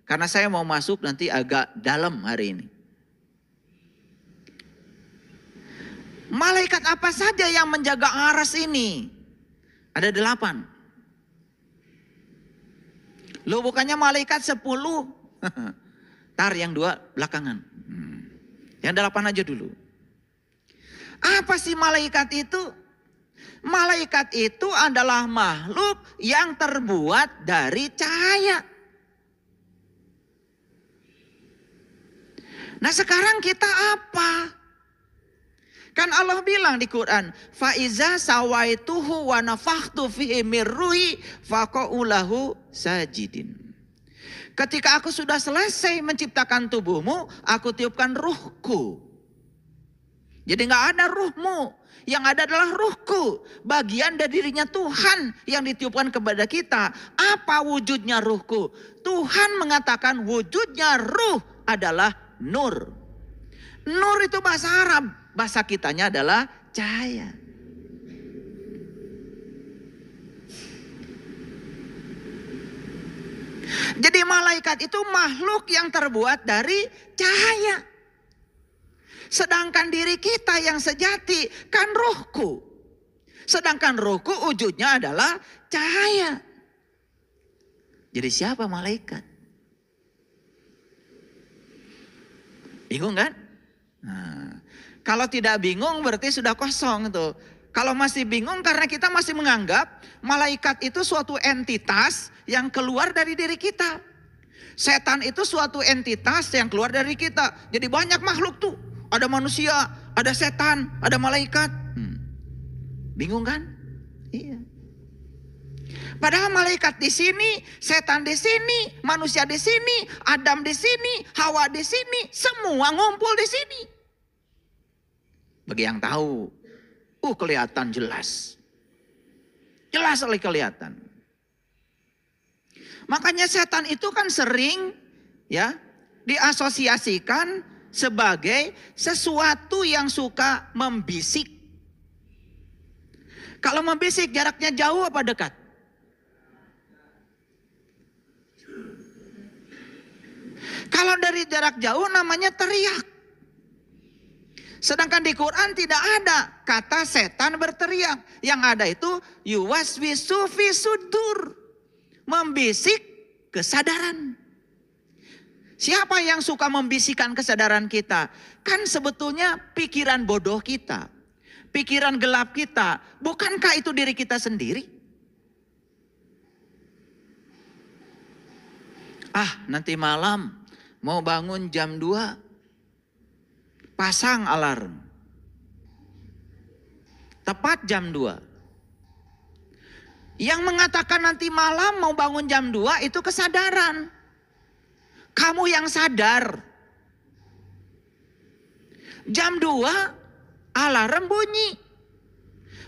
Karena saya mau masuk nanti agak dalam hari ini. Malaikat apa saja yang menjaga aras ini? Ada 8. Loh bukannya malaikat 10? Tar yang 2 belakangan. Yang 8 aja dulu. Apa sih malaikat itu? Malaikat itu adalah makhluk yang terbuat dari cahaya. Nah sekarang kita apa? Kan Allah bilang di Quran, "Faiza sawaituhu wa nafakhtu fihi mir ruhi faqa'u lahu sajidin." Ketika aku sudah selesai menciptakan tubuhmu, aku tiupkan ruhku. Jadi nggak ada ruhmu, yang ada adalah ruhku. Bagian dari dirinya Tuhan yang ditiupkan kepada kita. Apa wujudnya ruhku? Tuhan mengatakan wujudnya ruh adalah nur. Nur itu bahasa Arab, bahasa kitanya adalah cahaya. Jadi malaikat itu makhluk yang terbuat dari cahaya. Sedangkan diri kita yang sejati kan ruhku. Sedangkan ruhku wujudnya adalah cahaya. Jadi siapa malaikat? Bingung kan? Nah, kalau tidak bingung berarti sudah kosong tuh. Kalau masih bingung karena kita masih menganggap malaikat itu suatu entitas yang keluar dari diri kita. Setan itu suatu entitas yang keluar dari kita. Jadi banyak makhluk tuh. Ada manusia, ada setan, ada malaikat. Bingung kan? Iya. Padahal malaikat di sini, setan di sini, manusia di sini, Adam di sini, Hawa di sini, semua ngumpul di sini. Bagi yang tahu, kelihatan jelas. Jelas sekali kelihatan. Makanya setan itu kan sering ya diasosiasikan sebagai sesuatu yang suka membisik. Kalau membisik jaraknya jauh apa dekat? Kalau dari jarak jauh namanya teriak. Sedangkan di Quran tidak ada kata setan berteriak. Yang ada itu yuwaswisu fi sudur. Membisik kesadaran. Siapa yang suka membisikkan kesadaran kita? Kan sebetulnya pikiran bodoh kita. Pikiran gelap kita. Bukankah itu diri kita sendiri? Nanti malam mau bangun jam 2. Pasang alarm. Tepat jam 2. Yang mengatakan nanti malam mau bangun jam 2 itu kesadaran. Kamu yang sadar. Jam 2 alarm bunyi.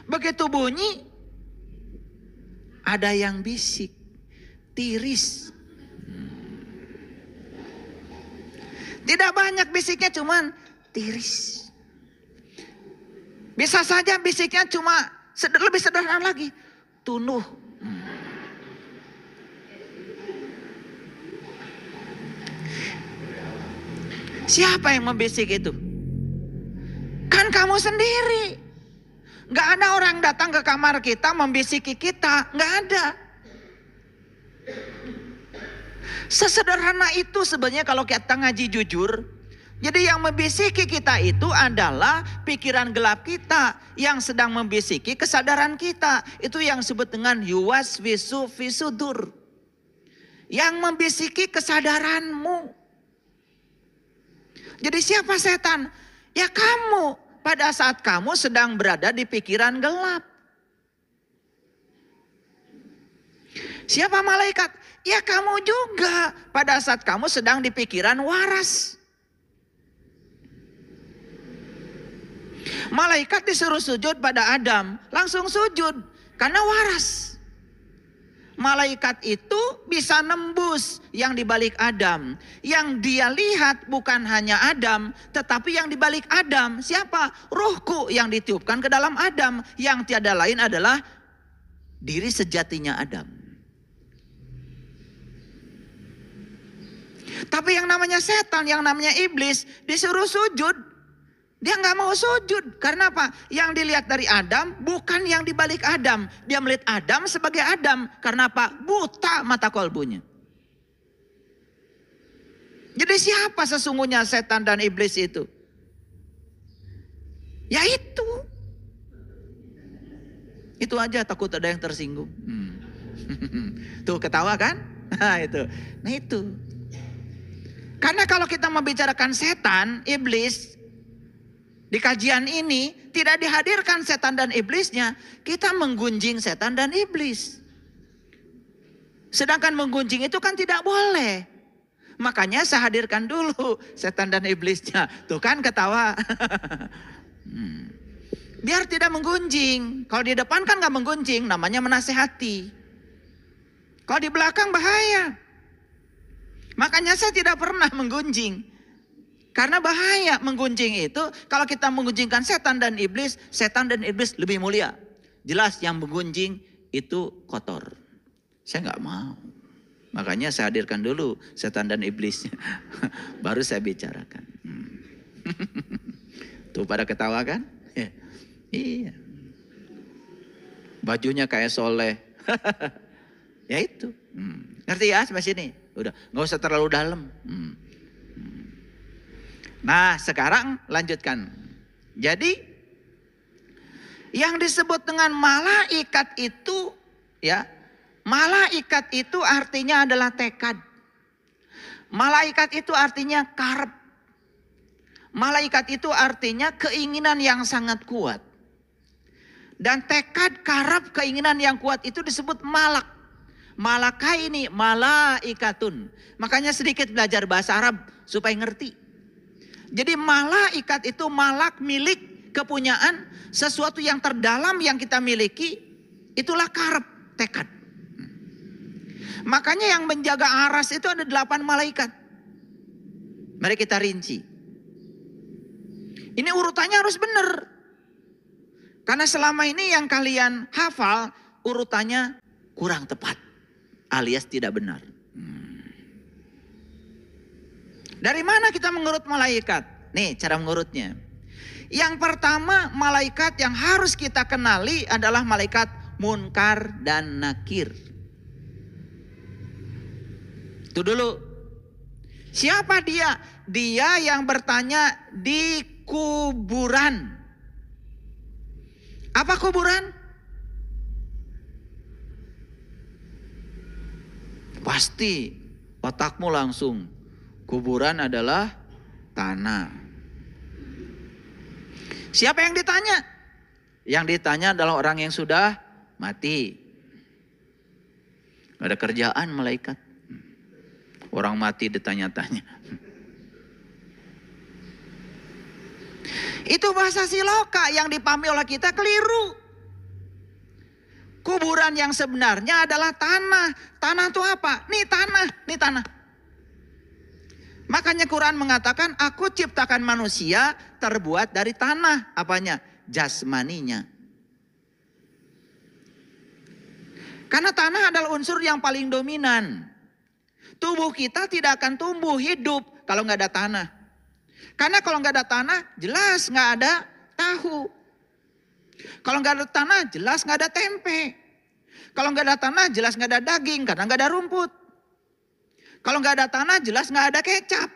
Begitu bunyi ada yang bisik. Tiris. Tidak banyak bisiknya, cuman tiris. Bisa saja bisiknya cuma lebih sederhana lagi. Tunuh. Siapa yang membisik itu? Kan kamu sendiri. Gak ada orang datang ke kamar kita membisiki kita. Gak ada. Sesederhana itu sebenarnya kalau kita ngaji jujur. Jadi yang membisiki kita itu adalah pikiran gelap kita. Yang sedang membisiki kesadaran kita. Itu yang disebut dengan yuwaswisu fi sudur. Yang membisiki kesadaranmu. Jadi siapa setan? Ya kamu. Pada saat kamu sedang berada di pikiran gelap. Siapa malaikat? Ya kamu juga. Pada saat kamu sedang di pikiran waras. Malaikat disuruh sujud pada Adam. Langsung sujud. Karena waras. Malaikat itu bisa nembus yang dibalik Adam. Yang dia lihat bukan hanya Adam. Tetapi yang dibalik Adam. Siapa? Ruhku yang ditiupkan ke dalam Adam. Yang tiada lain adalah diri sejatinya Adam. Tapi yang namanya setan, yang namanya iblis disuruh sujud. Dia nggak mau sujud. Karena apa? Yang dilihat dari Adam bukan yang di balik Adam. Dia melihat Adam sebagai Adam. Karena apa? Buta mata kolbunya. Jadi siapa sesungguhnya setan dan iblis itu? Ya itu. Itu aja, takut ada yang tersinggung. Tuh ketawa kan? Nah itu. Nah itu. Karena kalau kita membicarakan setan, iblis, di kajian ini tidak dihadirkan setan dan iblisnya, kita menggunjing setan dan iblis. Sedangkan menggunjing itu kan tidak boleh. Makanya saya hadirkan dulu setan dan iblisnya. Tuh kan ketawa. Biar tidak menggunjing. Kalau di depan kan gak menggunjing, namanya menasehati. Kalau di belakang bahaya. Makanya saya tidak pernah menggunjing. Karena bahaya menggunjing itu. Kalau kita menggunjingkan setan dan iblis lebih mulia. Jelas yang menggunjing itu kotor. Saya nggak mau. Makanya saya hadirkan dulu setan dan iblisnya. Baru saya bicarakan. Tuh pada ketawa kan? Iya. Bajunya kayak soleh. Ya itu. Ngerti ya sampai sini? Udah, nggak usah terlalu dalam. Nah, sekarang lanjutkan. Jadi yang disebut dengan malaikat itu, ya, malaikat itu artinya adalah tekad. Malaikat itu artinya karep. Malaikat itu artinya keinginan yang sangat kuat. Dan tekad, karep, keinginan yang kuat itu disebut malak. Malaka ini malaikatun. Makanya sedikit belajar bahasa Arab supaya ngerti. Jadi malaikat itu malak, milik, kepunyaan, sesuatu yang terdalam yang kita miliki, itulah karep, tekad. Makanya yang menjaga aras itu ada 8 malaikat. Mari kita rinci. Ini urutannya harus benar. Karena selama ini yang kalian hafal urutannya kurang tepat. Alias tidak benar. Dari mana kita mengurut malaikat? Nih cara mengurutnya. Yang pertama malaikat yang harus kita kenali adalah malaikat Munkar dan Nakir. Itu dulu. Siapa dia? Dia yang bertanya di kuburan. Apa kuburan? Pasti otakmu langsung. Kuburan adalah tanah. Siapa yang ditanya? Yang ditanya adalah orang yang sudah mati. Gak ada kerjaan malaikat. Orang mati ditanya-tanya. Itu bahasa siloka yang dipahami oleh kita keliru. Kuburan yang sebenarnya adalah tanah. Tanah itu apa? Nih tanah, nih tanah. Makanya Quran mengatakan aku ciptakan manusia terbuat dari tanah. Apanya? Jasmaninya. Karena tanah adalah unsur yang paling dominan. Tubuh kita tidak akan tumbuh hidup kalau nggak ada tanah. Karena kalau nggak ada tanah jelas nggak ada tahu. Kalau nggak ada tanah jelas nggak ada tempe. Kalau nggak ada tanah jelas nggak ada daging karena nggak ada rumput. Kalau nggak ada tanah jelas nggak ada kecap.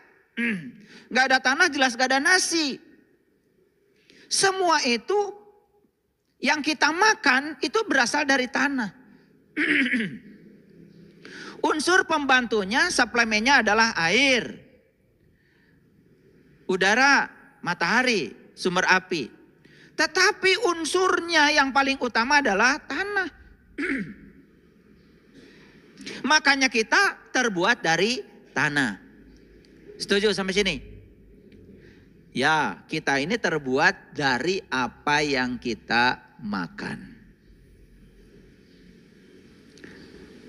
Nggak ada tanah jelas nggak ada nasi. Semua itu yang kita makan itu berasal dari tanah. Unsur pembantunya, suplemennya adalah air, udara, matahari, sumber api. Tetapi unsurnya yang paling utama adalah tanah. Makanya kita terbuat dari tanah. Setuju sampai sini? Ya, kita ini terbuat dari apa yang kita makan.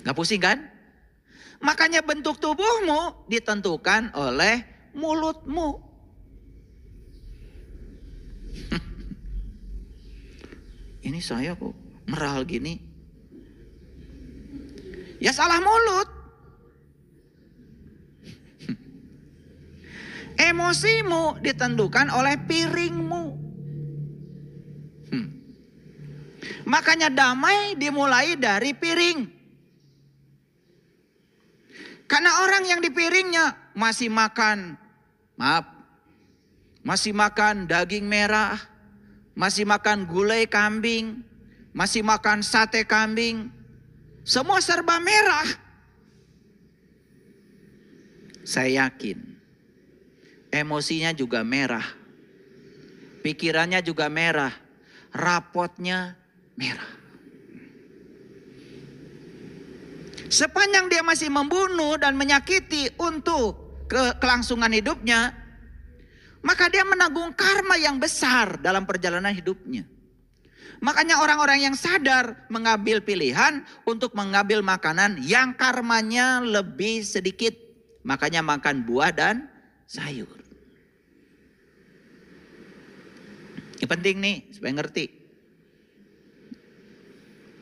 Gak pusing kan? Makanya bentuk tubuhmu ditentukan oleh mulutmu. Ini saya kok meral gini. Ya salah mulut. Emosimu ditentukan oleh piringmu. Makanya damai dimulai dari piring. Karena orang yang di piringnya masih makan, masih makan daging merah, masih makan gulai kambing, masih makan sate kambing, semua serba merah. Saya yakin emosinya juga merah, pikirannya juga merah, rapotnya merah. Sepanjang dia masih membunuh dan menyakiti untuk kelangsungan hidupnya, maka dia menanggung karma yang besar dalam perjalanan hidupnya. Makanya orang-orang yang sadar mengambil pilihan untuk mengambil makanan yang karmanya lebih sedikit. Makanya makan buah dan sayur. Ini penting nih supaya ngerti.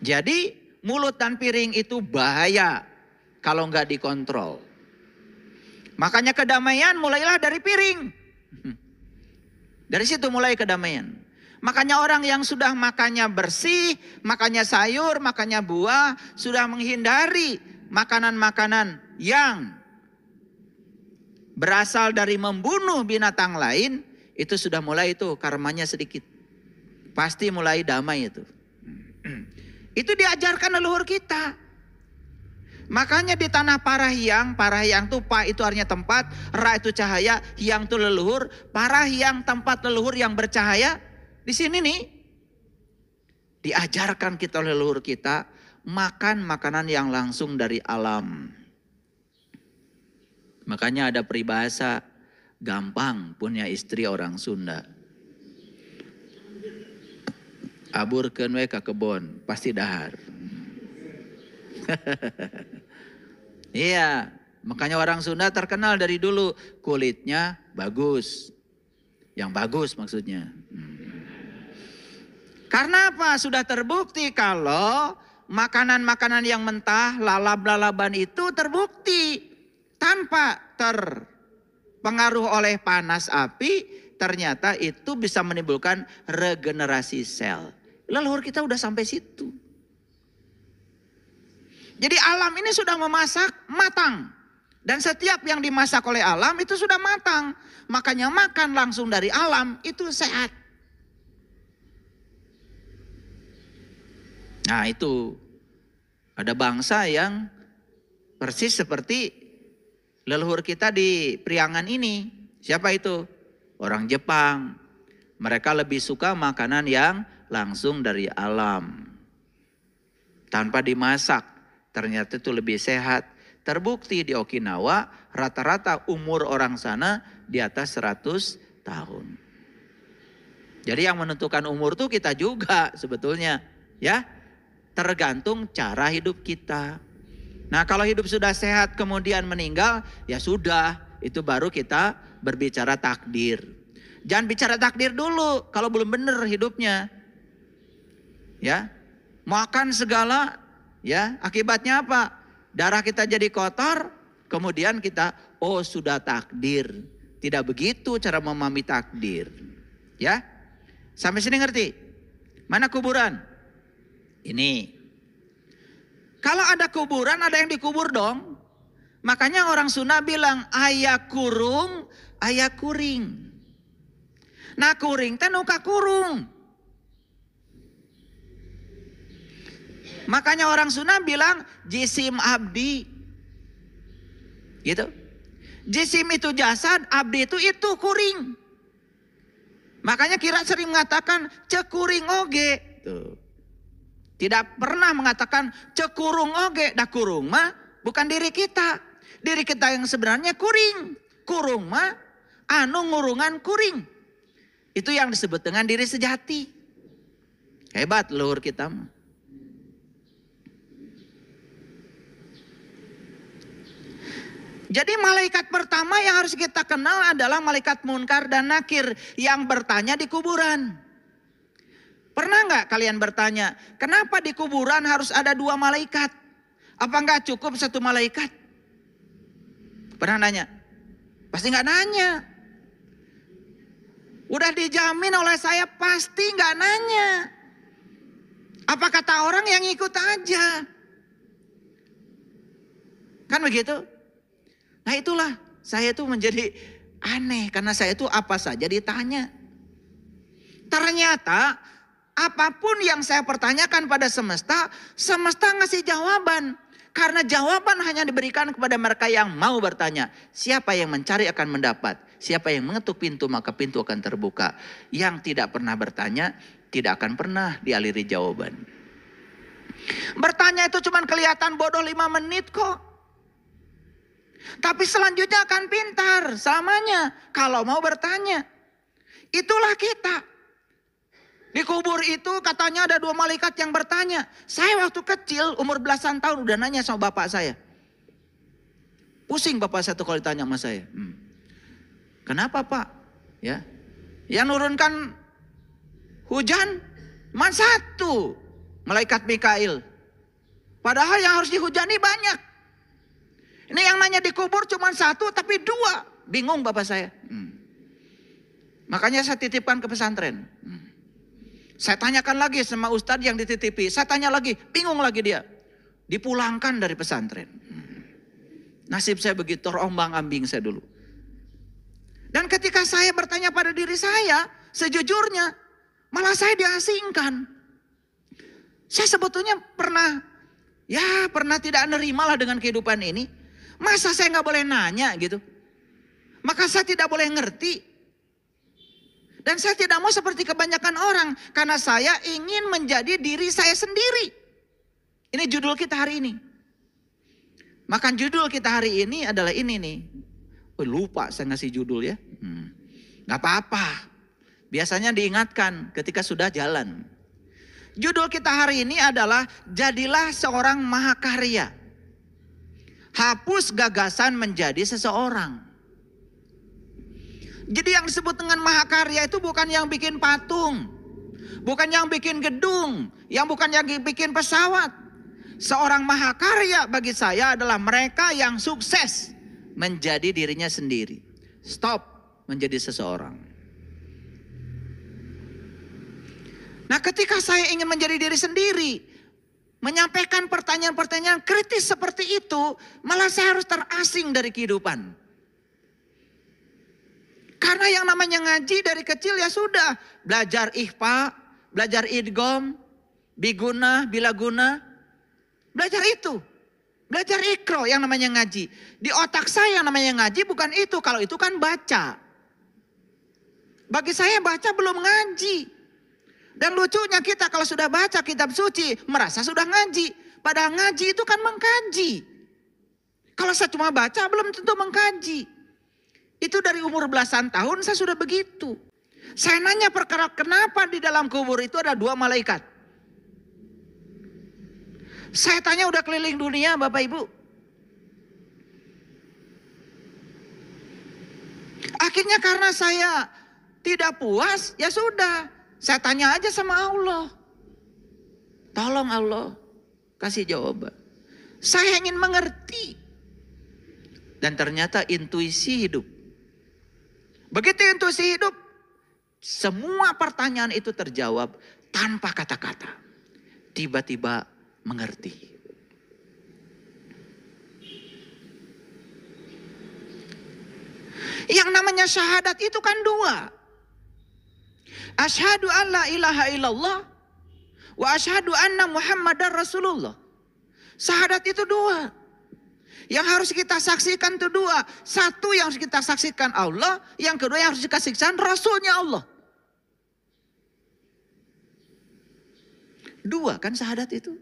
Jadi mulut dan piring itu bahaya kalau nggak dikontrol. Makanya kedamaian mulailah dari piring. Dari situ mulai kedamaian. Makanya orang yang sudah makannya bersih, makannya sayur, makannya buah, sudah menghindari makanan-makanan yang berasal dari membunuh binatang lain, itu sudah mulai itu karmanya sedikit. Pasti mulai damai itu. Itu diajarkan leluhur kita. Makanya di tanah Parahyang itu pa itu artinya tempat, ra itu cahaya, hyang itu leluhur, Parahyang tempat leluhur yang bercahaya. Di sini nih diajarkan kita leluhur kita makan makanan yang langsung dari alam. Makanya ada peribahasa, gampang punya istri orang Sunda. Aburkeun we ka kebon, pasti dahar. Iya, makanya orang Sunda terkenal dari dulu kulitnya bagus. Yang bagus maksudnya. Karena apa? Sudah terbukti kalau makanan-makanan yang mentah, lalab-lalaban itu terbukti tanpa terpengaruh oleh panas api, ternyata itu bisa menimbulkan regenerasi sel. Leluhur kita udah sampai situ. Jadi alam ini sudah memasak matang. Dan setiap yang dimasak oleh alam itu sudah matang. Makanya makan langsung dari alam itu sehat. Nah itu ada bangsa yang persis seperti leluhur kita di Priangan ini. Siapa itu? Orang Jepang. Mereka lebih suka makanan yang langsung dari alam. Tanpa dimasak. Ternyata itu lebih sehat. Terbukti di Okinawa rata-rata umur orang sana di atas 100 tahun. Jadi yang menentukan umur tuh kita juga sebetulnya. Ya, tergantung cara hidup kita. Nah kalau hidup sudah sehat kemudian meninggal, ya sudah. Itu baru kita berbicara takdir. Jangan bicara takdir dulu kalau belum benar hidupnya. Ya, makan segala, ya akibatnya apa? Darah kita jadi kotor, kemudian kita, oh sudah takdir. Tidak begitu cara memahami takdir. Ya, sampai sini ngerti? Mana kuburan? Ini. Kalau ada kuburan, ada yang dikubur dong. Makanya orang Sunda bilang, aya kurung, aya kuring. Nah kuring teh nuka kurung. Makanya orang Sunda bilang jisim abdi. Gitu. Jisim itu jasad, abdi itu kuring. Makanya Kira sering mengatakan cekuring oge. Tuh. Tidak pernah mengatakan cekurung oge. Dah kurung mah bukan diri kita. Diri kita yang sebenarnya kuring. Kurung mah anu ngurungan kuring. Itu yang disebut dengan diri sejati. Hebat leluhur kita mah. Jadi malaikat pertama yang harus kita kenal adalah malaikat Munkar dan Nakir yang bertanya di kuburan. Pernah nggak kalian bertanya, kenapa di kuburan harus ada 2 malaikat? Apa nggak cukup 1 malaikat? Pernah nanya? Pasti nggak nanya. Udah dijamin oleh saya pasti nggak nanya. Apa kata orang yang ikut aja. Kan begitu? Nah itulah saya itu menjadi aneh karena saya itu apa saja ditanya. Ternyata apapun yang saya pertanyakan pada semesta, semesta ngasih jawaban. Karena jawaban hanya diberikan kepada mereka yang mau bertanya. Siapa yang mencari akan mendapat. Siapa yang mengetuk pintu maka pintu akan terbuka. Yang tidak pernah bertanya tidak akan pernah dialiri jawaban. Bertanya itu cuma kelihatan bodoh 5 menit kok. Tapi selanjutnya akan pintar selamanya kalau mau bertanya. Itulah kita. Di kubur itu katanya ada 2 malaikat yang bertanya. Saya waktu kecil umur belasan tahun udah nanya sama bapak saya. Pusing bapak saya tuh kalau ditanya sama saya. Kenapa pak? Ya, yang nurunkan hujan cuma 1. Malaikat Mikail. Padahal yang harus dihujani banyak. Ini yang nanya di kubur cuma 1 tapi 2. Bingung bapak saya. Makanya saya titipkan ke pesantren. Saya tanyakan lagi sama ustadz yang dititipi. Saya tanya lagi, bingung lagi dia. Dipulangkan dari pesantren. Nasib saya begitu, terombang ambing saya dulu. Dan ketika saya bertanya pada diri saya, sejujurnya, malah saya diasingkan. Saya sebetulnya pernah tidak nerima lah dengan kehidupan ini. Masa saya nggak boleh nanya gitu? Maka saya tidak boleh ngerti. Dan saya tidak mau seperti kebanyakan orang. Karena saya ingin menjadi diri saya sendiri. Ini judul kita hari ini. Maka judul kita hari ini adalah ini nih. Lupa saya ngasih judul ya. Gak apa-apa. Biasanya diingatkan ketika sudah jalan. Judul kita hari ini adalah jadilah seorang mahakarya. Hapus gagasan menjadi seseorang. Jadi yang disebut dengan mahakarya itu bukan yang bikin patung. Bukan yang bikin gedung. Yang bukan yang bikin pesawat. Seorang mahakarya bagi saya adalah mereka yang sukses menjadi dirinya sendiri. Stop menjadi seseorang. Nah ketika saya ingin menjadi diri sendiri, menyampaikan pertanyaan-pertanyaan kritis seperti itu, malah saya harus terasing dari kehidupan. Karena yang namanya ngaji dari kecil ya sudah. Belajar ikhfa, belajar idgham, biguna, bilaguna. Belajar itu. Belajar ikro yang namanya ngaji. Di otak saya yang namanya ngaji bukan itu. Kalau itu kan baca. Bagi saya baca belum ngaji. Dan lucunya kita kalau sudah baca kitab suci merasa sudah ngaji. Padahal ngaji itu kan mengkaji. Kalau saya cuma baca belum tentu mengkaji. Itu dari umur belasan tahun saya sudah begitu. Saya nanya perkara kenapa di dalam kubur itu ada 2 malaikat. Saya tanya udah keliling dunia Bapak Ibu. Akhirnya karena saya tidak puas ya sudah. Saya tanya aja sama Allah. Tolong Allah kasih jawaban. Saya ingin mengerti. Dan ternyata intuisi hidup. Begitu intuisi hidup, semua pertanyaan itu terjawab tanpa kata-kata. Tiba-tiba mengerti. Yang namanya syahadat itu kan 2. Asyhadu an la ilaha illallah wa asyhadu anna Muhammadar Rasulullah. Syahadat itu 2. Yang harus kita saksikan itu 2. Satu yang harus kita saksikan Allah. Yang kedua yang harus kita saksikan Rasulnya Allah. 2 kan syahadat itu.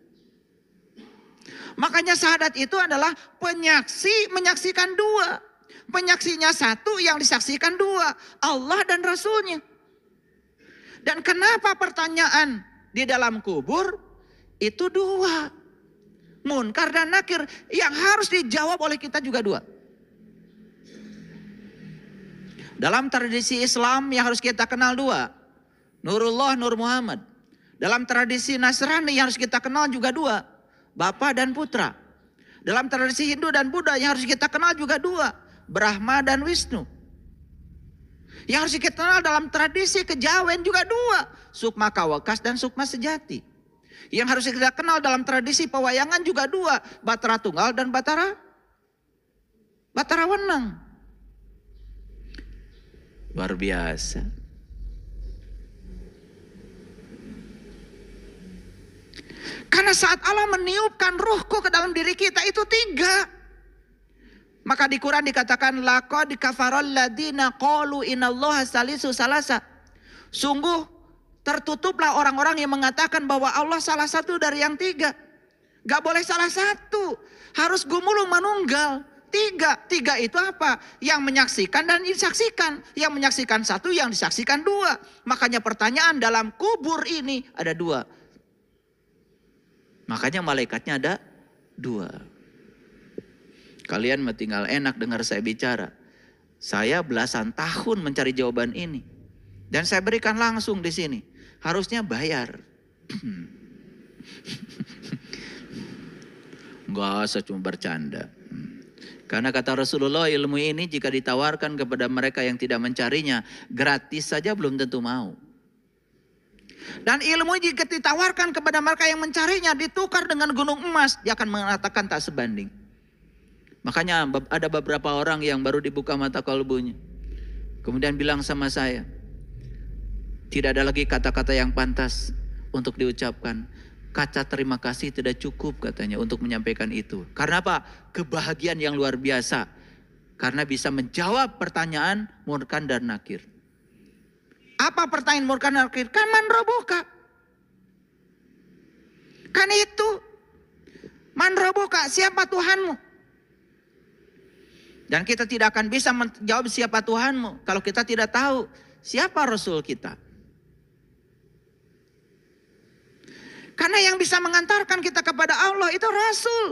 Makanya syahadat itu adalah penyaksi menyaksikan 2. Penyaksinya 1 yang disaksikan 2. Allah dan Rasulnya. Dan kenapa pertanyaan di dalam kubur itu 2. Munkar dan nakir yang harus dijawab oleh kita juga 2. Dalam tradisi Islam yang harus kita kenal 2. Nurullah, Nur Muhammad. Dalam tradisi Nasrani yang harus kita kenal juga 2. Bapa dan putra. Dalam tradisi Hindu dan Buddha yang harus kita kenal juga 2. Brahma dan Wisnu. Yang harus kita kenal dalam tradisi kejawen juga dua. Sukma Kawakas dan Sukma Sejati. Yang harus kita kenal dalam tradisi pewayangan juga dua. Batara Tunggal dan Batara Wenang. Luar biasa. Karena saat Allah meniupkan ruhku ke dalam diri kita itu tiga. Maka di Quran dikatakan laqad kafaral ladina qalu innallaha salisu salasa. Sungguh tertutuplah orang-orang yang mengatakan bahwa Allah salah satu dari yang tiga. Gak boleh salah satu. Harus gumulung manunggal. Tiga. Tiga itu apa? Yang menyaksikan dan disaksikan. Yang menyaksikan satu, yang disaksikan dua. Makanya pertanyaan dalam kubur ini ada dua. Makanya malaikatnya ada dua. Kalian tinggal enak dengar saya bicara. Saya belasan tahun mencari jawaban ini. Dan saya berikan langsung di sini. Harusnya bayar. Enggak, saya cuma bercanda. Karena kata Rasulullah, ilmu ini jika ditawarkan kepada mereka yang tidak mencarinya, gratis saja belum tentu mau. Dan ilmu jika ditawarkan kepada mereka yang mencarinya, ditukar dengan gunung emas, dia akan mengatakan tak sebanding. Makanya ada beberapa orang yang baru dibuka mata kalbunya. Kemudian bilang sama saya, tidak ada lagi kata-kata yang pantas untuk diucapkan. Kata terima kasih tidak cukup katanya untuk menyampaikan itu. Karena apa? Kebahagiaan yang luar biasa. Karena bisa menjawab pertanyaan Munkar dan Nakir. Apa pertanyaan Munkar dan Nakir? Kan man robuka. Kan itu. Man robuka, siapa Tuhanmu? Dan kita tidak akan bisa menjawab siapa Tuhanmu kalau kita tidak tahu siapa Rasul kita. Karena yang bisa mengantarkan kita kepada Allah itu Rasul.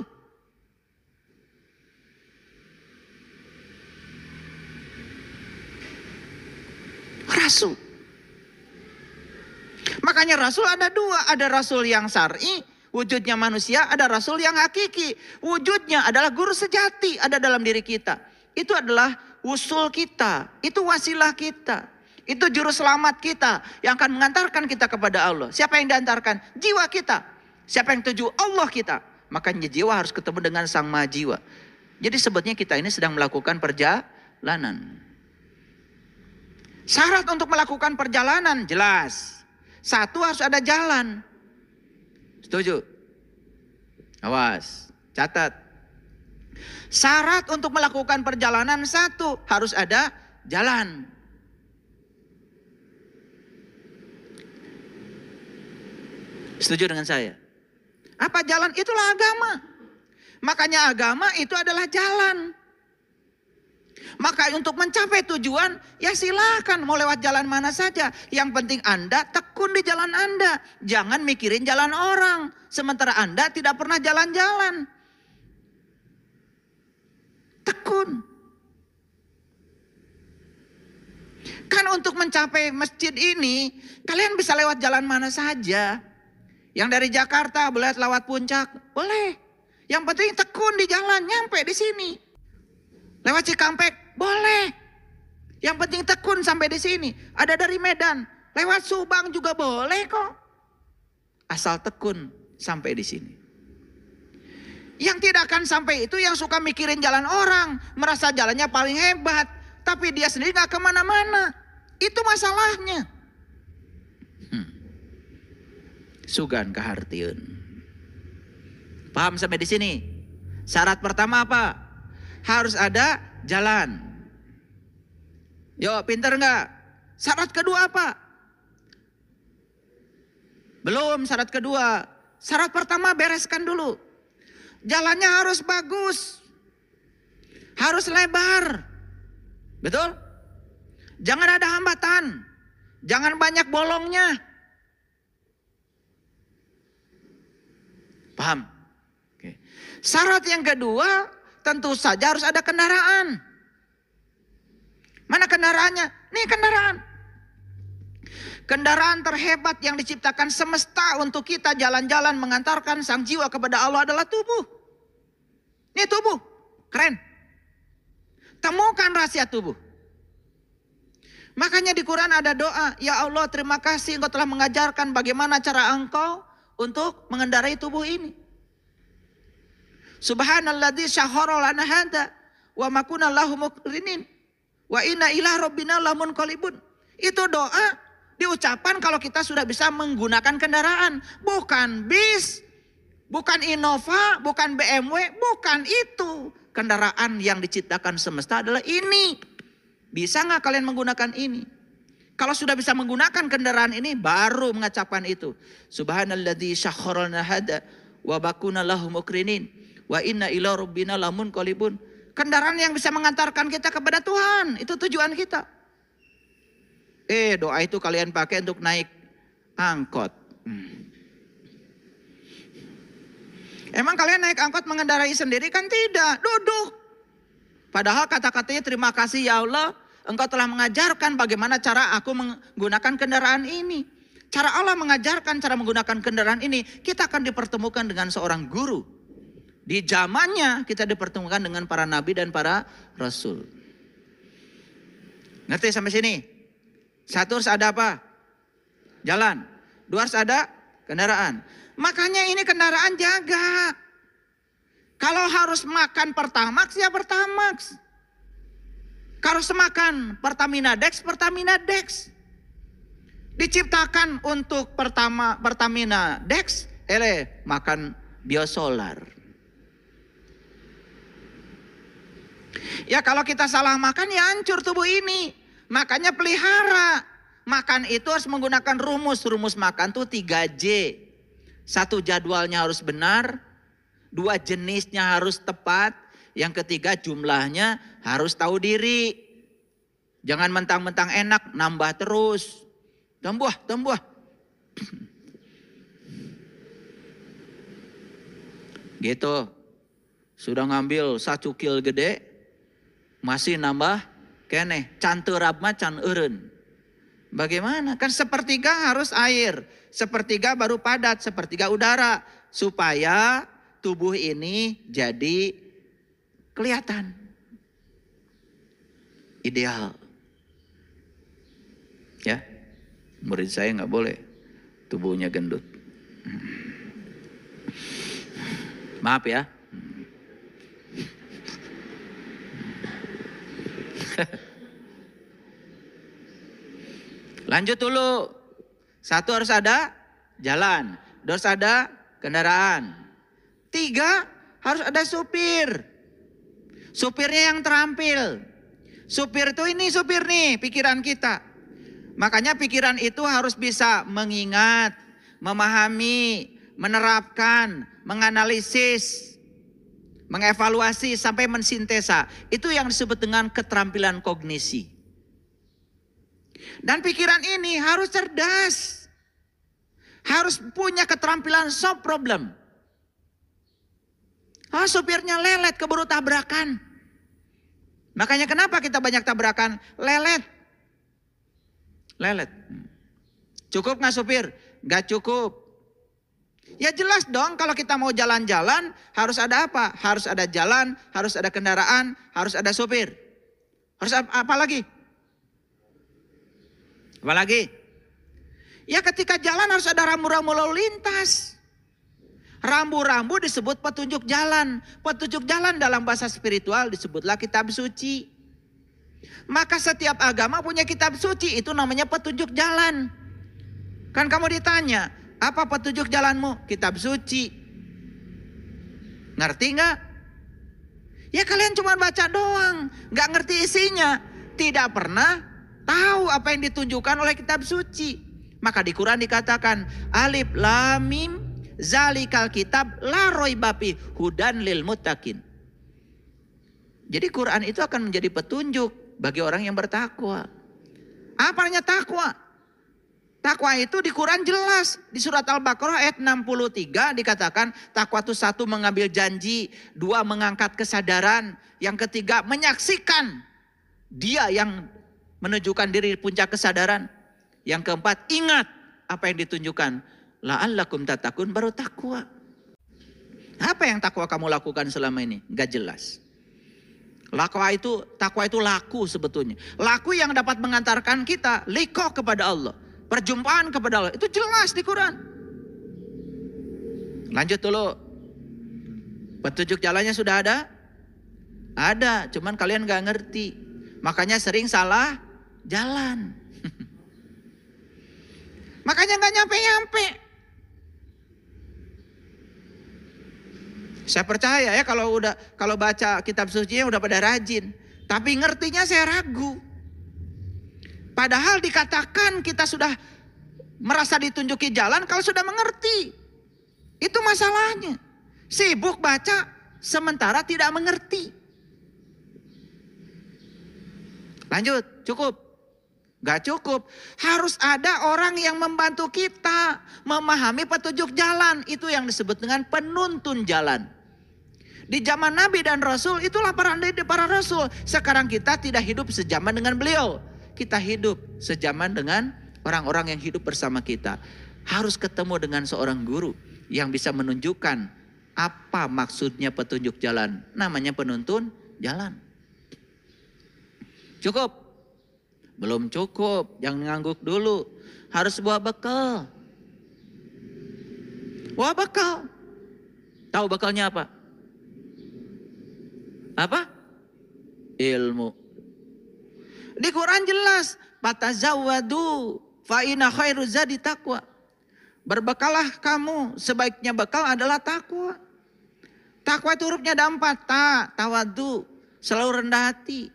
Rasul. Makanya Rasul ada dua. Ada Rasul yang syar'i, wujudnya manusia. Ada Rasul yang hakiki. Wujudnya adalah guru sejati. Ada dalam diri kita. Itu adalah usul kita. Itu wasilah kita. Itu juru selamat kita yang akan mengantarkan kita kepada Allah. Siapa yang diantarkan? Jiwa kita. Siapa yang tuju? Allah kita. Makanya jiwa harus ketemu dengan sang maha jiwa. Jadi sebetulnya kita ini sedang melakukan perjalanan. Syarat untuk melakukan perjalanan jelas. Satu, harus ada jalan. Setuju? Awas, catat. Syarat untuk melakukan perjalanan satu, harus ada jalan. Setuju dengan saya? Apa jalan? Itulah agama. Makanya agama itu adalah jalan. Maka untuk mencapai tujuan, ya silakan mau lewat jalan mana saja. Yang penting Anda tekun di jalan Anda. Jangan mikirin jalan orang. Sementara Anda tidak pernah jalan-jalan. Tekun. Kan untuk mencapai masjid ini, kalian bisa lewat jalan mana saja. Yang dari Jakarta boleh lewat Puncak, boleh. Yang penting tekun di jalan, nyampe di sini. Lewat Cikampek, boleh. Yang penting tekun sampai di sini. Ada dari Medan, lewat Subang juga boleh kok. Asal tekun sampai di sini. Yang tidak akan sampai itu yang suka mikirin jalan orang, merasa jalannya paling hebat, tapi dia sendiri gak kemana-mana. Itu masalahnya. Sugan kahartieun. Paham sampai di sini? Syarat pertama apa? Harus ada jalan. Yo, pinter nggak? Syarat kedua apa? Belum syarat kedua. Syarat pertama bereskan dulu. Jalannya harus bagus. Harus lebar. Betul? Jangan ada hambatan. Jangan banyak bolongnya. Paham? Oke. Syarat yang kedua, tentu saja harus ada kendaraan. Mana kendaraannya? Nih kendaraan. Kendaraan terhebat yang diciptakan semesta untuk kita jalan-jalan mengantarkan sang jiwa kepada Allah adalah tubuh. Ini tubuh. Keren. Temukan rahasia tubuh. Makanya di Quran ada doa, ya Allah terima kasih engkau telah mengajarkan bagaimana cara engkau untuk mengendarai tubuh ini. Subhanalladzi syahhara lana hada wa ma kunna lahu muqrinin wa inna ila rabbina lamunqalibun. Itu doa diucapkan kalau kita sudah bisa menggunakan kendaraan, bukan bis, bukan Innova, bukan BMW, bukan itu. Kendaraan yang diciptakan semesta adalah ini. Bisa nggak kalian menggunakan ini? Kalau sudah bisa menggunakan kendaraan ini, baru mengucapkan itu. Subhanalladzi syahhara lana hada wa ma kunna lahu muqrinin wa inna ila rabbina lamunqalibun. Kendaraan yang bisa mengantarkan kita kepada Tuhan, itu tujuan kita. Doa itu kalian pakai untuk naik angkot. Emang kalian naik angkot mengendarai sendiri kan? Tidak, duduk. Padahal kata-katanya terima kasih ya Allah, engkau telah mengajarkan bagaimana cara aku menggunakan kendaraan ini. Cara Allah mengajarkan cara menggunakan kendaraan ini, kita akan dipertemukan dengan seorang guru. Di zamannya kita dipertemukan dengan para nabi dan para rasul. Ngerti sampai sini? Satu harus ada apa? Jalan. Dua harus ada kendaraan. Makanya ini kendaraan jaga. Kalau harus makan Pertamax ya Pertamax. Kalau makan Pertamina Dex, Pertamina Dex. Diciptakan untuk Pertamina Dex, makan biosolar. Ya kalau kita salah makan ya hancur tubuh ini. Makanya pelihara. Makan itu harus menggunakan rumus. Rumus makan tuh 3J. 1 jadwalnya harus benar. 2 jenisnya harus tepat. Yang ketiga jumlahnya harus tahu diri. Jangan mentang-mentang enak nambah terus. Tambah. Gitu. Sudah ngambil 1 kil gede. Masih nambah keneh. Can teurap mah can eureun. Bagaimana? Kan sepertiga harus air. Sepertiga baru padat. Sepertiga udara. Supaya tubuh ini jadi kelihatan ideal. Ya, murid saya nggak boleh tubuhnya gendut. Maaf ya. Lanjut dulu. 1 harus ada jalan. 2 harus ada kendaraan. 3 harus ada supir. Supirnya yang terampil. Supir itu ini supir nih pikiran kita. Makanya pikiran itu harus bisa mengingat, memahami, menerapkan, menganalisis, mengevaluasi sampai mensintesa. Itu yang disebut dengan keterampilan kognisi. Dan pikiran ini harus cerdas. Harus punya keterampilan solve problem. Supirnya lelet keburu tabrakan. Makanya kenapa kita banyak tabrakan? Lelet. Cukup gak supir? Gak cukup. Ya jelas dong kalau kita mau jalan-jalan harus ada apa? Harus ada jalan, harus ada kendaraan, harus ada supir. Harus apa lagi? Apa lagi? Ya ketika jalan harus ada rambu-rambu lalu lintas. Rambu-rambu disebut petunjuk jalan. Petunjuk jalan dalam bahasa spiritual disebutlah kitab suci. Maka setiap agama punya kitab suci, itu namanya petunjuk jalan. Kan kamu ditanya, apa petunjuk jalanmu? Kitab suci. Ngerti nggak? Ya kalian cuma baca doang, nggak ngerti isinya. Tidak pernah tahu apa yang ditunjukkan oleh kitab suci. Maka di Quran dikatakan, Alif Lam Mim Zalikal kitab la raiba fi hudan lil muttaqin. Jadi Quran itu akan menjadi petunjuk bagi orang yang bertakwa. Apa artinya takwa? Takwa itu di Quran jelas. Di surat Al-Baqarah ayat 63 dikatakan takwa itu 1 mengambil janji, 2 mengangkat kesadaran, yang ketiga menyaksikan dia yang menunjukkan diri puncak kesadaran, yang keempat ingat apa yang ditunjukkan. La'allakum tatakun, baru takwa. Apa yang takwa kamu lakukan selama ini? Gak jelas. Takwa itu laku sebetulnya. Laku yang dapat mengantarkan kita liqo kepada Allah. Perjumpaan kepada Allah. Itu jelas di Quran. Lanjut dulu. Petunjuk jalannya sudah ada? Ada, cuman kalian gak ngerti. Makanya sering salah jalan. Makanya gak nyampe-nyampe. Saya percaya ya kalau baca kitab suci udah pada rajin. Tapi ngertinya saya ragu. Padahal dikatakan kita sudah merasa ditunjuki jalan kalau sudah mengerti. Itu masalahnya. Sibuk baca sementara tidak mengerti. Lanjut, cukup? Gak cukup. Harus ada orang yang membantu kita memahami petunjuk jalan. Itu yang disebut dengan penuntun jalan. Di zaman Nabi dan Rasul itulah para Rasul. Sekarang kita tidak hidup sejaman dengan beliau. Kita hidup sejaman dengan orang-orang yang hidup bersama kita. Harus ketemu dengan seorang guru yang bisa menunjukkan apa maksudnya petunjuk jalan. Namanya penuntun jalan. Cukup? Belum cukup. Jangan ngangguk dulu. Harus bawa bekal. Bawa bekal. Tahu bekalnya apa? Apa? Ilmu. Di Quran jelas, fatazawwadu fa inna khairu zadi taqwa. Berbekalah kamu, sebaiknya bekal adalah takwa. Takwa itu hurufnya ada 4, tawadu, selalu rendah hati.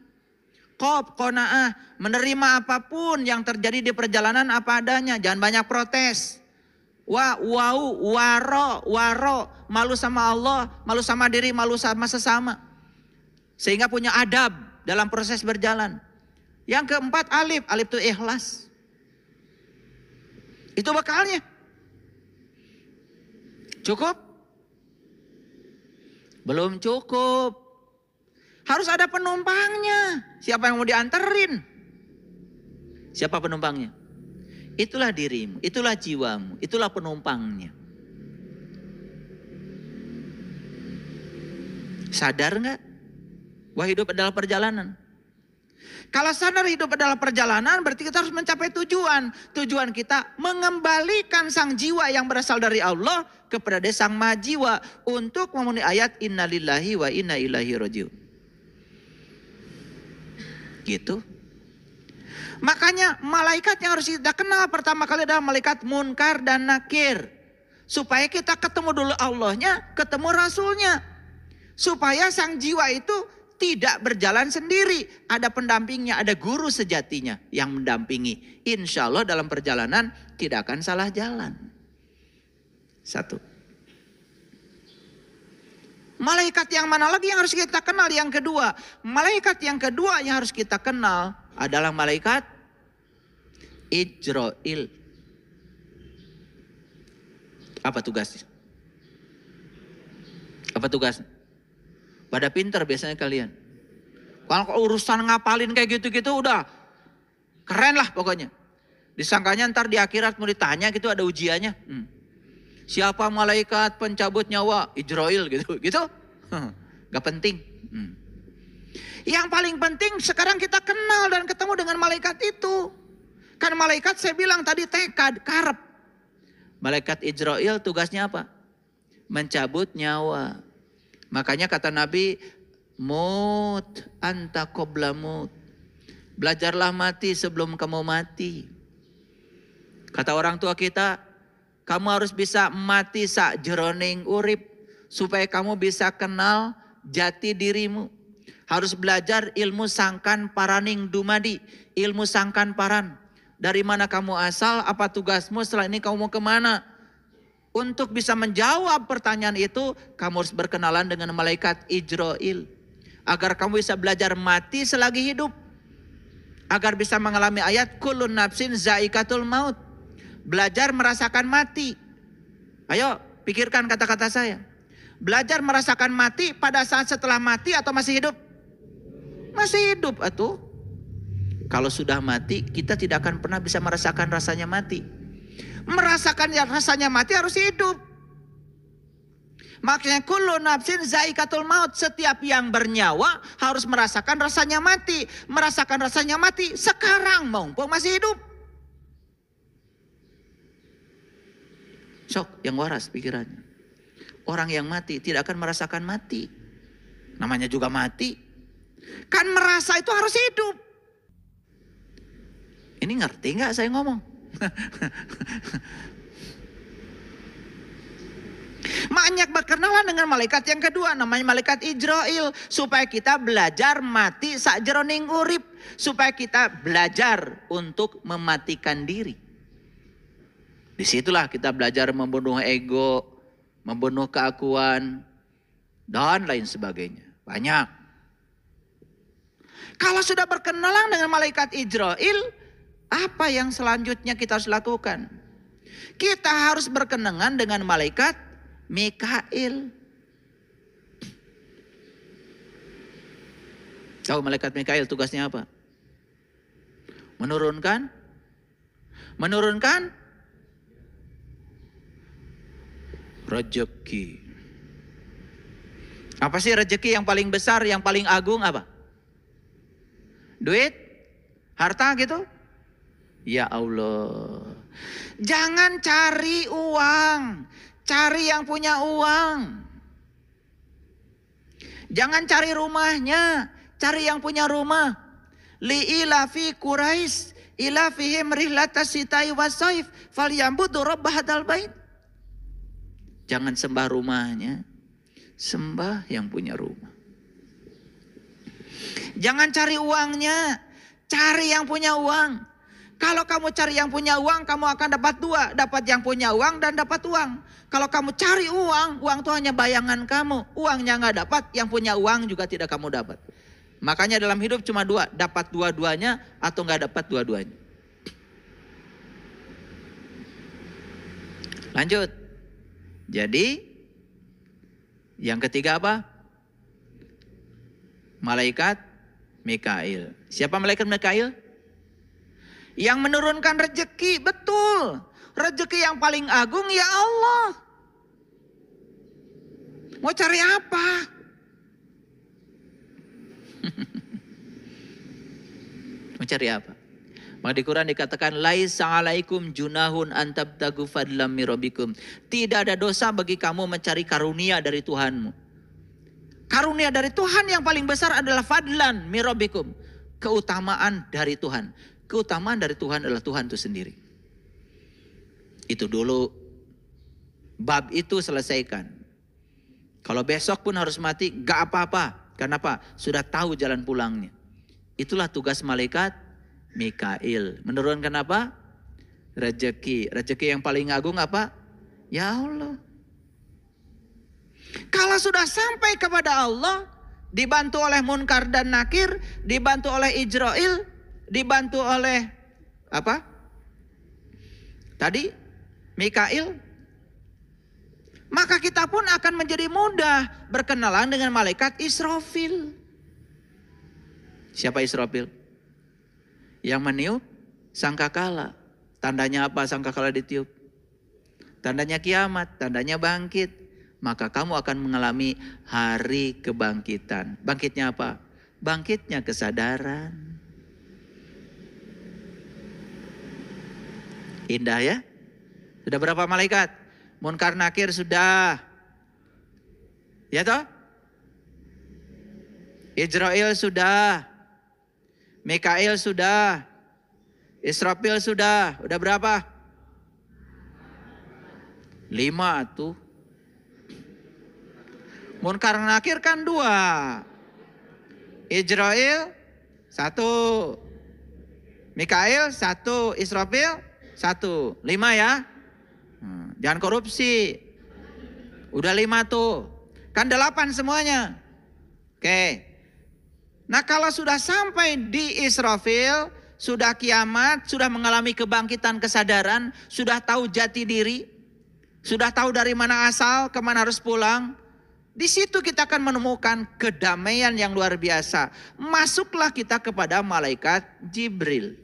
Qof, qanaah, menerima apapun yang terjadi di perjalanan apa adanya, jangan banyak protes. Waro, malu sama Allah, malu sama diri, malu sama sesama. Sehingga punya adab dalam proses berjalan. Yang keempat alif itu ikhlas. Itu bekalnya. Cukup? Belum cukup. Harus ada penumpangnya. Siapa yang mau dianterin? Siapa penumpangnya? Itulah dirimu, itulah jiwamu, itulah penumpangnya. Sadar nggak? Bahwa hidup adalah perjalanan. Kalau sadar hidup adalah perjalanan, berarti kita harus mencapai tujuan. Tujuan kita mengembalikan sang jiwa yang berasal dari Allah kepada sang maha jiwa untuk memenuhi ayat innalillahi wa inna ilaihi rajiun. Gitu. Makanya malaikat yang harus kita kenal pertama kali adalah malaikat Munkar dan Nakir. Supaya kita ketemu dulu Allahnya, ketemu Rasulnya. Supaya sang jiwa itu tidak berjalan sendiri. Ada pendampingnya, ada guru sejatinya yang mendampingi. Insya Allah dalam perjalanan tidak akan salah jalan. 1. Malaikat yang mana lagi yang harus kita kenal? Yang kedua. Malaikat yang kedua yang harus kita kenal adalah malaikat Ijrail. Apa tugasnya? Apa tugasnya? Pada pintar biasanya kalian. Kalau urusan ngapalin kayak gitu-gitu udah keren lah pokoknya. Disangkanya ntar di akhirat mau ditanya gitu ada ujiannya. Siapa malaikat pencabut nyawa? Ijrail gitu. Gitu? Gak penting. Yang paling penting sekarang kita kenal dan ketemu dengan malaikat itu. Kan malaikat saya bilang tadi tekad, karep. Malaikat Ijrail tugasnya apa? Mencabut nyawa. Makanya kata Nabi, mut anta qabla mut. Belajarlah mati sebelum kamu mati. Kata orang tua kita, kamu harus bisa mati sak jeroning urip. Supaya kamu bisa kenal jati dirimu. Harus belajar ilmu sangkan paraning dumadi. Ilmu sangkan paran. Dari mana kamu asal, apa tugasmu, setelah ini kamu mau kemana. Untuk bisa menjawab pertanyaan itu, kamu harus berkenalan dengan malaikat Ijrail. Agar kamu bisa belajar mati selagi hidup. Agar bisa mengalami ayat kullun nafsin zaikatul maut. Belajar merasakan mati. Ayo pikirkan kata-kata saya. Belajar merasakan mati pada saat setelah mati atau masih hidup? Masih hidup atuh. Kalau sudah mati kita tidak akan pernah bisa merasakan rasanya mati. Merasakan rasanya mati harus hidup. Makanya kullu nafsin zaikatul maut, setiap yang bernyawa harus merasakan rasanya mati. Merasakan rasanya mati sekarang mumpung masih hidup. Sok yang waras pikirannya. Orang yang mati tidak akan merasakan mati. Namanya juga mati. Kan merasa itu harus hidup. Ini ngerti nggak saya ngomong? Banyak berkenalan dengan malaikat yang kedua, namanya malaikat Ijrail, supaya kita belajar mati sakjroning urip, supaya kita belajar untuk mematikan diri. Disitulah kita belajar membunuh ego, membunuh keakuan, dan lain sebagainya. Banyak. Kalau sudah berkenalan dengan malaikat Ijrail, apa yang selanjutnya kita harus lakukan? Kita harus berkenalan dengan malaikat Mikail. Tahu malaikat Mikail tugasnya apa? Menurunkan rezeki. Apa sih rezeki yang paling besar, yang paling agung apa? Duit? Harta gitu? Ya Allah. Jangan cari uang. Cari yang punya uang. Jangan cari rumahnya. Cari yang punya rumah. Li ilafi Quraisy ilafihim rihlatas sitai wasaif falyambudu rabb hadzal bait. Jangan sembah rumahnya. Sembah yang punya rumah. Jangan cari uangnya. Cari yang punya uang. Kalau kamu cari yang punya uang, kamu akan dapat dua. Dapat yang punya uang dan dapat uang. Kalau kamu cari uang, uang itu hanya bayangan kamu. Uangnya nggak dapat, yang punya uang juga tidak kamu dapat. Makanya dalam hidup cuma dua. Dapat dua-duanya atau nggak dapat dua-duanya. Lanjut. Jadi, yang ketiga apa? Malaikat Mikail. Siapa malaikat Mikail? Yang menurunkan rezeki, betul. Rezeki yang paling agung ya Allah. Mau cari apa? Mau cari apa? Maka di Quran dikatakan laisa alaikum junahun antabtagu fadlam mirabbikum. Tidak ada dosa bagi kamu mencari karunia dari Tuhanmu. Karunia dari Tuhan yang paling besar adalah fadlan mirabbikum. Keutamaan dari Tuhan. Keutamaan dari Tuhan adalah Tuhan itu sendiri. Itu dulu. Bab itu selesaikan. Kalau besok pun harus mati, gak apa-apa. Kenapa? Sudah tahu jalan pulangnya. Itulah tugas malaikat Mikail. Menurunkan apa? Rezeki. Rezeki yang paling agung apa? Ya Allah. Kalau sudah sampai kepada Allah, dibantu oleh Munkar dan Nakir, dibantu oleh Ijrail, dibantu oleh apa? Tadi Mikail. Maka kita pun akan menjadi mudah berkenalan dengan malaikat Israfil. Siapa Israfil? Yang meniup sangkakala. Tandanya apa sangkakala ditiup? Tandanya kiamat, tandanya bangkit. Maka kamu akan mengalami hari kebangkitan. Bangkitnya apa? Bangkitnya kesadaran. Indah ya? Sudah berapa malaikat? Munkar Nakir sudah. Ya toh? Ijrail sudah. Mikail sudah. Israfil sudah. Udah berapa? 5 tuh. Munkar Nakir kan 2. Ijrail 1. Mikail 1. Israfil 1. 5 ya. Jangan korupsi. Udah 5 tuh. Kan 8 semuanya. Oke. Nah kalau sudah sampai di Israfil, sudah kiamat, sudah mengalami kebangkitan kesadaran, sudah tahu jati diri, sudah tahu dari mana asal, kemana harus pulang. Di situ kita akan menemukan kedamaian yang luar biasa. Masuklah kita kepada malaikat Jibril.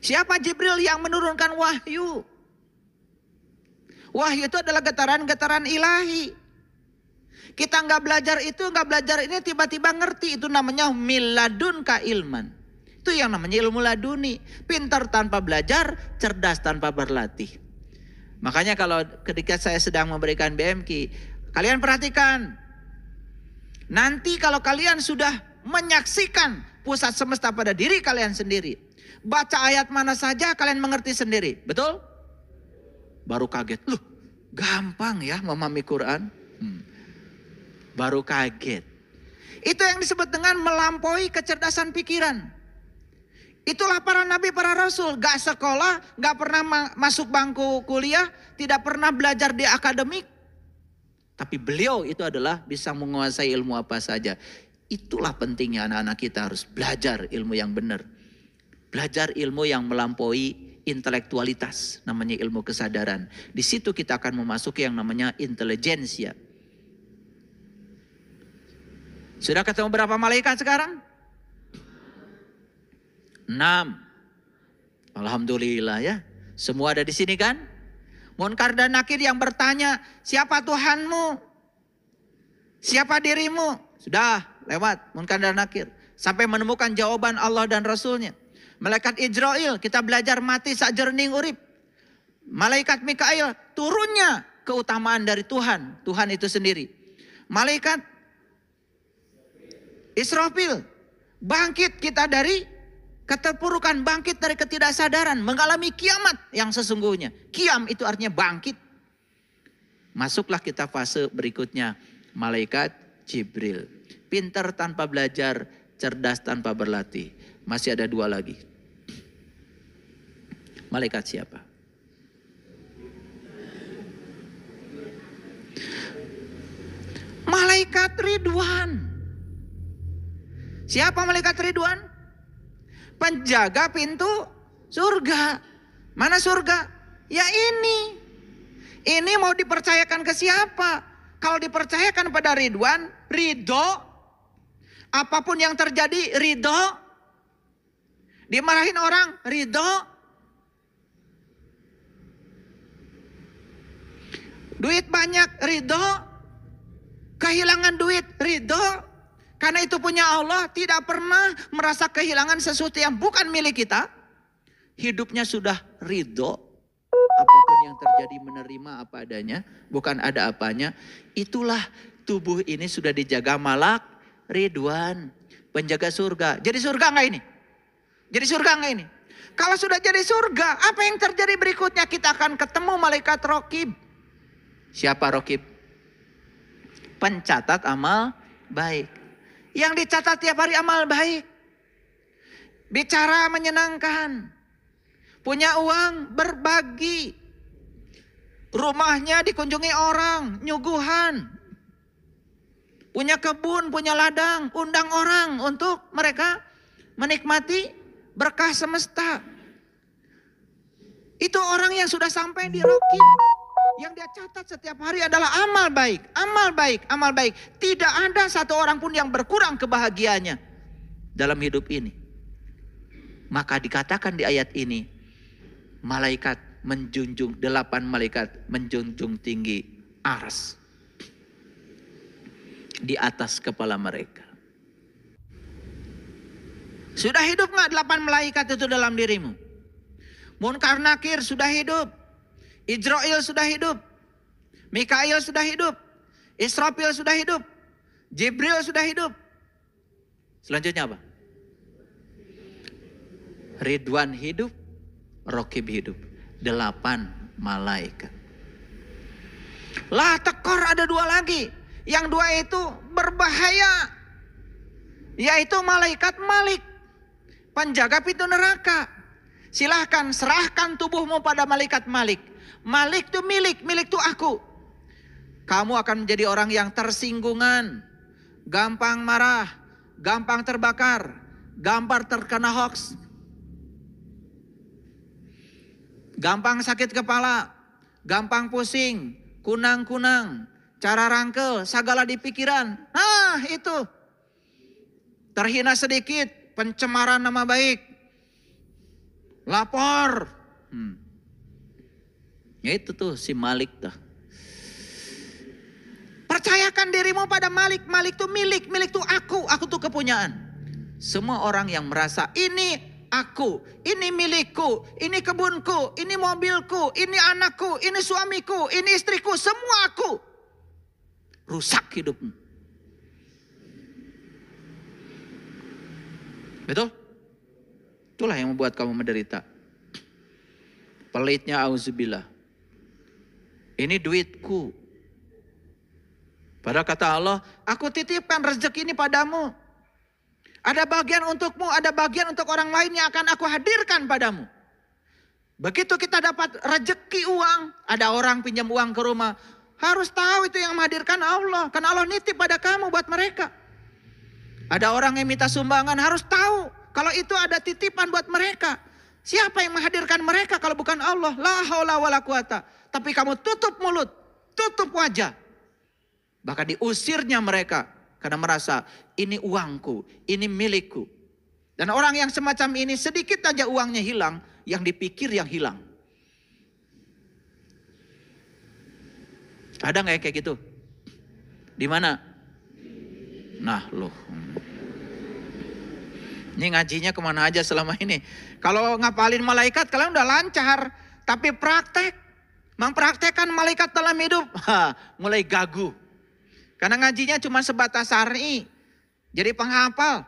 Siapa Jibril yang menurunkan wahyu? Wahyu itu adalah getaran-getaran ilahi. Kita nggak belajar itu, nggak belajar ini, tiba-tiba ngerti. Itu namanya miladun ka ilman. Itu yang namanya ilmu laduni. Pintar tanpa belajar, cerdas tanpa berlatih. Makanya kalau ketika saya sedang memberikan BMK, kalian perhatikan. Nanti kalau kalian sudah menyaksikan pusat semesta pada diri kalian sendiri, baca ayat mana saja kalian mengerti sendiri. Betul? Baru kaget. Loh, gampang ya memahami Quran. Baru kaget. Itu yang disebut dengan melampaui kecerdasan pikiran. Itulah para nabi, para rasul. Gak sekolah, gak pernah masuk bangku kuliah, tidak pernah belajar di akademik. Tapi beliau itu adalah bisa menguasai ilmu apa saja. Itulah pentingnya anak-anak kita harus belajar ilmu yang benar. Belajar ilmu yang melampaui intelektualitas, namanya ilmu kesadaran. Di situ kita akan memasuki yang namanya intelijensia. Sudah ketemu berapa malaikat sekarang? 6. Alhamdulillah ya. Semua ada di sini kan? Munkar dan Nakir yang bertanya, siapa Tuhanmu? Siapa dirimu? Sudah lewat Munkar dan Nakir. Sampai menemukan jawaban Allah dan Rasulnya. Malaikat Ijrail, kita belajar mati sak jerning urip. Malaikat Mikail, turunnya keutamaan dari Tuhan. Tuhan itu sendiri. Malaikat Israfil, bangkit kita dari keterpurukan, bangkit dari ketidaksadaran, mengalami kiamat yang sesungguhnya. Kiam itu artinya bangkit. Masuklah kita fase berikutnya, malaikat Jibril. Pintar tanpa belajar, cerdas tanpa berlatih. Masih ada 2 lagi. Malaikat siapa? Malaikat Ridwan. Siapa malaikat Ridwan? Penjaga pintu surga. Mana surga? Ya ini. Ini mau dipercayakan ke siapa? Kalau dipercayakan pada Ridwan, ridho. Apapun yang terjadi, ridho. Dimarahin orang, ridho. Duit banyak, ridho. Kehilangan duit, ridho. Karena itu punya Allah, tidak pernah merasa kehilangan sesuatu yang bukan milik kita. Hidupnya sudah ridho. Apapun yang terjadi menerima apa adanya, bukan ada apanya. Itulah tubuh ini sudah dijaga malak Ridwan, penjaga surga. Jadi surga enggak ini? Jadi surga enggak ini? Kalau sudah jadi surga, apa yang terjadi berikutnya? Kita akan ketemu malaikat Raqib. Siapa Raqib? Pencatat amal baik. Yang dicatat tiap hari amal baik. Bicara menyenangkan. Punya uang berbagi. Rumahnya dikunjungi orang, nyuguhan. Punya kebun, punya ladang, undang orang untuk mereka menikmati berkah semesta. Itu orang yang sudah sampai di Raqib. Yang dia catat setiap hari adalah amal baik, amal baik, amal baik. Tidak ada satu orang pun yang berkurang kebahagiaannya dalam hidup ini. Maka dikatakan di ayat ini, malaikat menjunjung, 8 malaikat menjunjung tinggi ars di atas kepala mereka. Sudah hidup nggak 8 malaikat itu dalam dirimu? Munkar Nakir sudah hidup. Ijrail sudah hidup. Mikail sudah hidup. Israfil sudah hidup. Jibril sudah hidup. Selanjutnya apa? Ridwan hidup. Raqib hidup. 8 malaikat. Lah tekor ada 2 lagi. Yang 2 itu berbahaya. Yaitu malaikat Malik. Penjaga pintu neraka. Silahkan serahkan tubuhmu pada malaikat Malik. Malik itu milik itu aku. Kamu akan menjadi orang yang tersinggungan, gampang marah, gampang terbakar, gampang terkena hoax, gampang sakit kepala, gampang pusing, kunang-kunang, cara rangkel, segala di pikiran. Nah itu, terhina sedikit, pencemaran nama baik, lapor. Ya itu tuh si Malik tuh. Percayakan dirimu pada Malik. Malik tuh milik tuh aku tuh kepunyaan. Semua orang yang merasa ini aku, ini milikku, ini kebunku, ini mobilku, ini anakku, ini suamiku, ini istriku, semua aku. Rusak hidupmu. Betul? Itulah yang membuat kamu menderita. Pelitnya auzubillah. Ini duitku. Padahal kata Allah, aku titipkan rezeki ini padamu. Ada bagian untukmu, ada bagian untuk orang lain yang akan aku hadirkan padamu. Begitu kita dapat rezeki uang, ada orang pinjam uang ke rumah, harus tahu itu yang menghadirkan Allah. Karena Allah nitip pada kamu buat mereka. Ada orang yang minta sumbangan, harus tahu kalau itu ada titipan buat mereka. Siapa yang menghadirkan mereka kalau bukan Allah? La haula wala quwata. Tapi kamu tutup mulut, tutup wajah. Bahkan diusirnya mereka karena merasa ini uangku, ini milikku. Dan orang yang semacam ini sedikit aja uangnya hilang, yang dipikir yang hilang. Ada nggak yang kayak gitu? Di mana? Nah loh. Ini ngajinya kemana aja selama ini. Kalau ngapalin malaikat kalian udah lancar. Tapi praktek, mempraktekkan malaikat dalam hidup, mulai gagu. Karena ngajinya cuma sebatas syar'i. Jadi penghafal.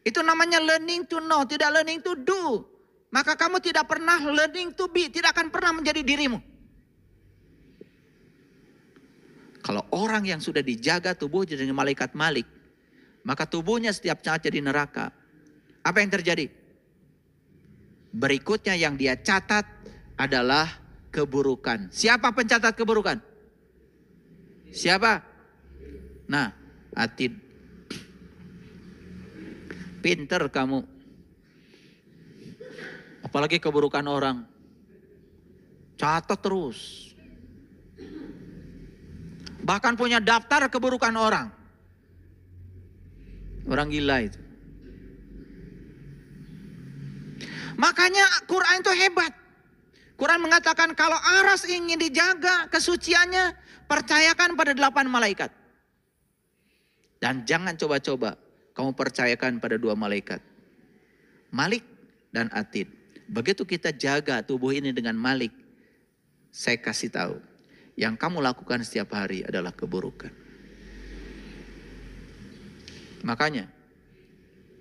Itu namanya learning to know, tidak learning to do. Maka kamu tidak pernah learning to be, tidak akan pernah menjadi dirimu. Kalau orang yang sudah dijaga tubuhnya dengan malaikat Malik, maka tubuhnya setiap saat jadi neraka. Apa yang terjadi? Berikutnya yang dia catat adalah keburukan. Siapa pencatat keburukan? Siapa? Nah, Atid. Pinter kamu. Apalagi keburukan orang. Catat terus. Bahkan punya daftar keburukan orang. Orang gila itu. Makanya Quran itu hebat. Quran mengatakan kalau aras ingin dijaga kesuciannya, percayakan pada 8 malaikat. Dan jangan coba-coba kamu percayakan pada 2 malaikat. Malik dan Atid. Begitu kita jaga tubuh ini dengan Malik, saya kasih tahu, yang kamu lakukan setiap hari adalah keburukan. Makanya,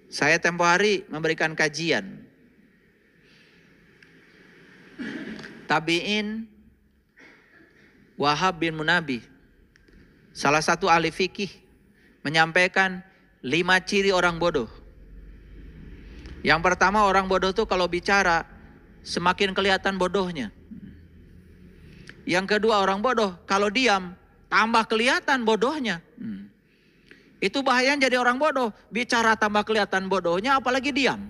saya tempo hari memberikan kajian. Tabi'in Wahab bin Munabbih, salah satu ahli fikih, menyampaikan 5 ciri orang bodoh. Yang pertama, orang bodoh itu kalau bicara semakin kelihatan bodohnya. Yang kedua, orang bodoh kalau diam tambah kelihatan bodohnya. Itu bahayanya jadi orang bodoh, bicara tambah kelihatan bodohnya apalagi diam.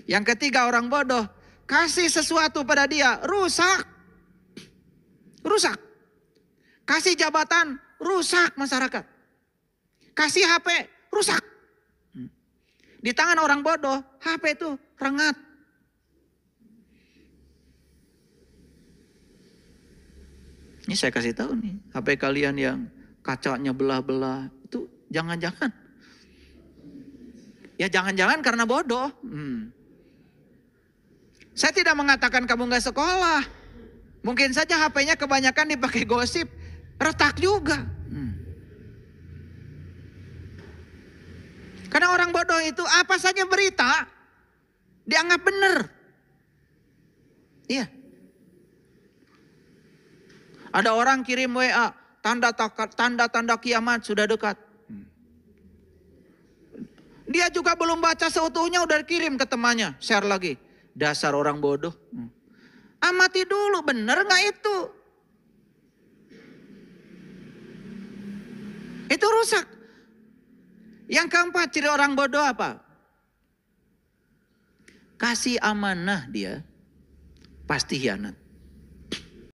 Yang ketiga, orang bodoh kasih sesuatu pada dia, rusak. Rusak. Kasih jabatan, rusak masyarakat. Kasih HP, rusak. Di tangan orang bodoh, HP itu rengat. Ini saya kasih tahu nih, HP kalian yang kacanya belah-belah, itu jangan-jangan. Ya jangan-jangan karena bodoh. Saya tidak mengatakan kamu gak sekolah. Mungkin saja HP-nya kebanyakan dipakai gosip. Retak juga. Karena orang bodoh itu apa saja berita dianggap benar. Iya. Ada orang kirim WA, tanda-tanda kiamat sudah dekat. Dia juga belum baca seutuhnya udah kirim ke temannya, share lagi. Dasar orang bodoh. Amati dulu, benar gak itu? Itu rusak. Yang keempat, ciri orang bodoh apa? Kasih amanah dia, pasti hianat.